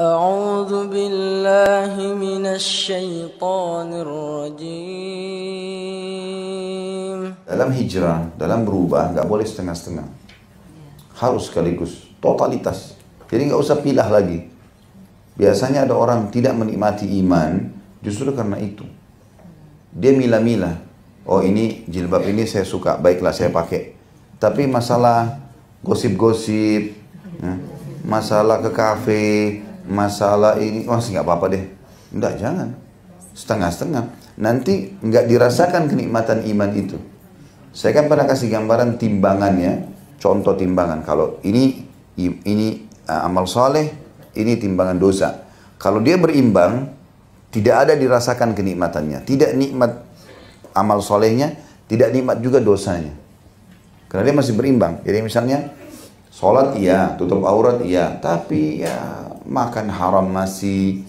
أعوذ بالله من الشيطان الرجيم. Dalam hijrah, dalam berubah, nggak boleh setengah-setengah. Harus sekaligus, totalitas. Jadi nggak usah pilah lagi. Biasanya ada orang tidak menikmati iman, justru karena itu. Dia milah-milah. Oh ini jilbab ini saya suka, baiklah saya pakai. Tapi masalah gosip-gosip, masalah ke kafe, masalah ini, nggak apa-apa deh. Enggak, jangan. Setengah-setengah. Nanti nggak dirasakan kenikmatan iman itu. Saya kan pernah kasih gambaran timbangannya, contoh timbangan. Kalau ini amal soleh, ini timbangan dosa. Kalau dia berimbang, tidak ada dirasakan kenikmatannya. Tidak nikmat amal solehnya, tidak nikmat juga dosanya. Karena dia masih berimbang. Jadi misalnya, sholat iya, tutup aurat iya, tapi ya makan haram masih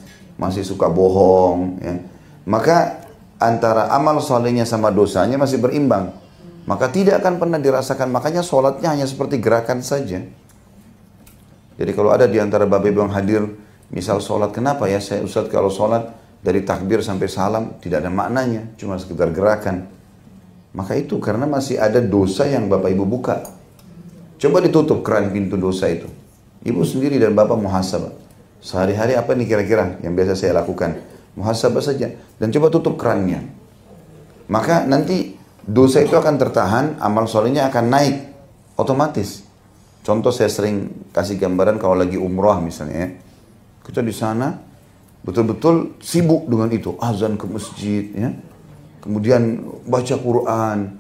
suka bohong. Ya. Maka antara amal solehnya sama dosanya masih berimbang. Maka tidak akan pernah dirasakan. Makanya sholatnya hanya seperti gerakan saja. Jadi kalau ada di antara bapak ibu yang hadir, misal sholat, kenapa ya saya Ustaz kalau sholat dari takbir sampai salam tidak ada maknanya, cuma sekedar gerakan. Maka itu karena masih ada dosa yang bapak ibu buka. Coba ditutup keran pintu dosa itu. Ibu sendiri dan bapak muhasabah. Sehari-hari apa nih kira-kira yang biasa saya lakukan? Muhasabah saja. Dan coba tutup kerannya. Maka nanti dosa itu akan tertahan, amal solehnya akan naik. Otomatis. Contoh saya sering kasih gambaran kalau lagi umrah misalnya ya. Kita di sana betul-betul sibuk dengan itu. Azan ke masjid ya. Kemudian baca Quran.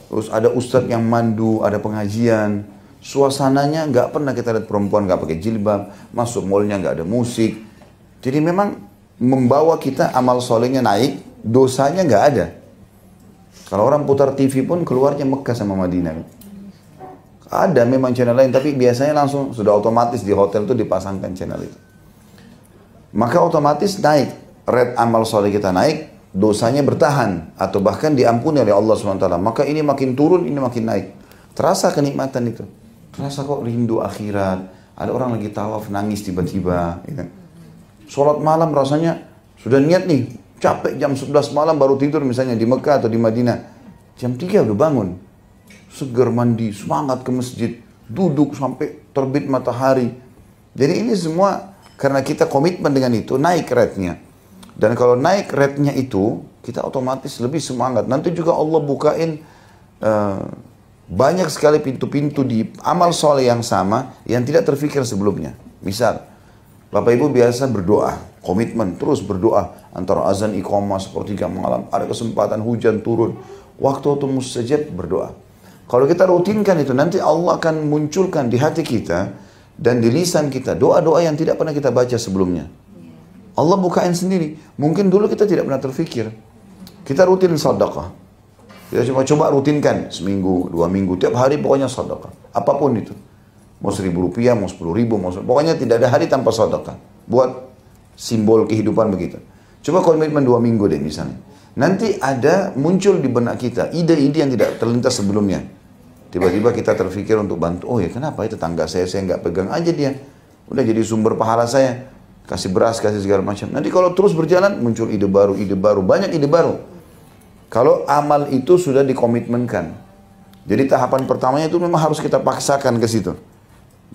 Terus ada ustadz yang mandu, ada pengajian. Suasananya nggak pernah kita lihat perempuan nggak pakai jilbab, masuk mallnya nggak ada musik. Jadi memang membawa kita amal solehnya naik, dosanya nggak ada. Kalau orang putar TV pun keluarnya Mekah sama Madinah. Ada memang channel lain, tapi biasanya langsung sudah otomatis di hotel itu dipasangkan channel itu. Maka otomatis naik, rate amal soleh kita naik, dosanya bertahan atau bahkan diampuni oleh Allah SWT. Maka ini makin turun, ini makin naik. Terasa kenikmatan itu. Terasa kok rindu akhirat. Ada orang lagi tawaf nangis tiba-tiba. Ya. Sholat malam rasanya sudah niat nih. Capek jam 11 malam baru tidur misalnya di Mekah atau di Madinah. Jam 3 udah bangun. Seger mandi, semangat ke masjid. Duduk sampai terbit matahari. Jadi ini semua karena kita komitmen dengan itu naik rate-nya. Dan kalau naik rate-nya itu kita otomatis lebih semangat. Nanti juga Allah bukain banyak sekali pintu-pintu di amal soleh yang sama yang tidak terfikir sebelumnya. Misal, Bapak Ibu biasa berdoa, komitmen terus berdoa antara azan iqamah sepertiga malam, ada kesempatan hujan turun, waktu mustajab berdoa. Kalau kita rutinkan itu nanti Allah akan munculkan di hati kita dan di lisan kita doa-doa yang tidak pernah kita baca sebelumnya. Allah bukain sendiri. Mungkin dulu kita tidak pernah terfikir. Kita rutin sedekah. Kita coba rutinkan seminggu, 2 minggu, tiap hari pokoknya sedekah. Apapun itu. Mau 1.000 rupiah, mau 10.000, pokoknya tidak ada hari tanpa sedekah. Buat simbol kehidupan begitu. Coba komitmen 2 minggu deh misalnya. Nanti ada muncul di benak kita ide-ide yang tidak terlintas sebelumnya. Tiba-tiba kita terfikir untuk bantu. Oh ya kenapa ya tetangga saya nggak pegang aja dia. Udah jadi sumber pahala saya. Kasih beras, kasih segala macam. Nanti kalau terus berjalan muncul ide baru, banyak ide baru. Kalau amal itu sudah dikomitmenkan. Jadi tahapan pertamanya itu memang harus kita paksakan ke situ.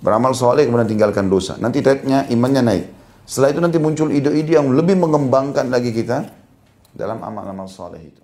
Beramal soleh kemudian tinggalkan dosa. Nanti rate-nya, imannya naik. Setelah itu nanti muncul ide-ide yang lebih mengembangkan lagi kita dalam amal-amal soleh itu.